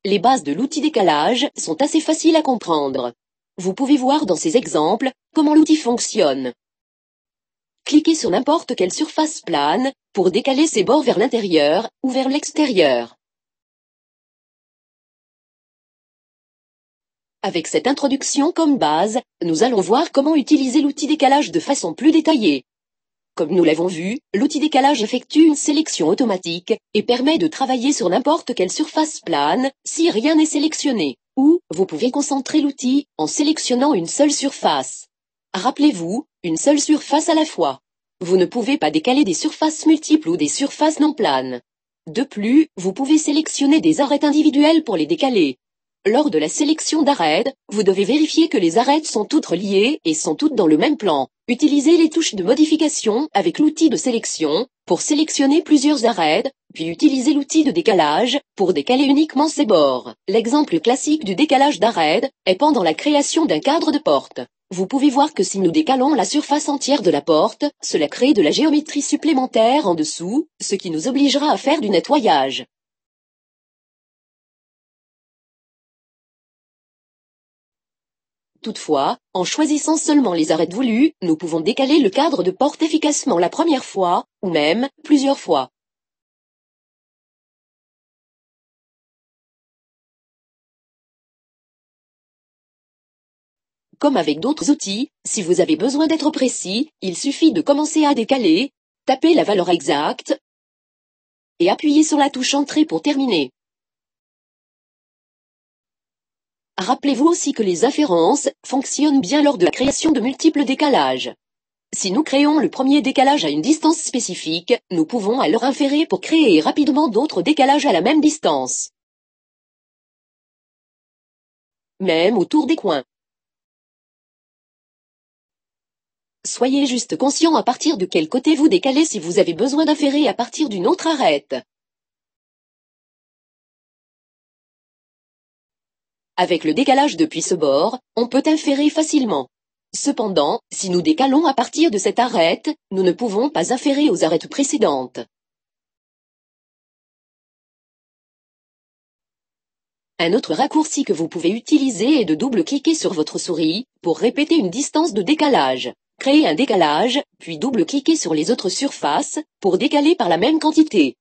Les bases de l'outil décalage sont assez faciles à comprendre. Vous pouvez voir dans ces exemples comment l'outil fonctionne. Cliquez sur n'importe quelle surface plane pour décaler ses bords vers l'intérieur ou vers l'extérieur. Avec cette introduction comme base, nous allons voir comment utiliser l'outil décalage de façon plus détaillée. Comme nous l'avons vu, l'outil décalage effectue une sélection automatique et permet de travailler sur n'importe quelle surface plane si rien n'est sélectionné. Ou, vous pouvez concentrer l'outil en sélectionnant une seule surface. Rappelez-vous, une seule surface à la fois. Vous ne pouvez pas décaler des surfaces multiples ou des surfaces non planes. De plus, vous pouvez sélectionner des arêtes individuelles pour les décaler. Lors de la sélection d'arêtes, vous devez vérifier que les arêtes sont toutes reliées et sont toutes dans le même plan. Utilisez les touches de modification avec l'outil de sélection pour sélectionner plusieurs arêtes, puis utilisez l'outil de décalage pour décaler uniquement ses bords. L'exemple classique du décalage d'arêtes est pendant la création d'un cadre de porte. Vous pouvez voir que si nous décalons la surface entière de la porte, cela crée de la géométrie supplémentaire en dessous, ce qui nous obligera à faire du nettoyage. Toutefois, en choisissant seulement les arêtes voulues, nous pouvons décaler le cadre de porte efficacement la première fois, ou même plusieurs fois. Comme avec d'autres outils, si vous avez besoin d'être précis, il suffit de commencer à décaler, taper la valeur exacte et appuyer sur la touche Entrée pour terminer. Rappelez-vous aussi que les afférences fonctionnent bien lors de la création de multiples décalages. Si nous créons le premier décalage à une distance spécifique, nous pouvons alors inférer pour créer rapidement d'autres décalages à la même distance. Même autour des coins. Soyez juste conscient à partir de quel côté vous décalez si vous avez besoin d'inférer à partir d'une autre arête. Avec le décalage depuis ce bord, on peut inférer facilement. Cependant, si nous décalons à partir de cette arête, nous ne pouvons pas inférer aux arêtes précédentes. Un autre raccourci que vous pouvez utiliser est de double-cliquer sur votre souris pour répéter une distance de décalage. Créez un décalage, puis double-cliquez sur les autres surfaces pour décaler par la même quantité.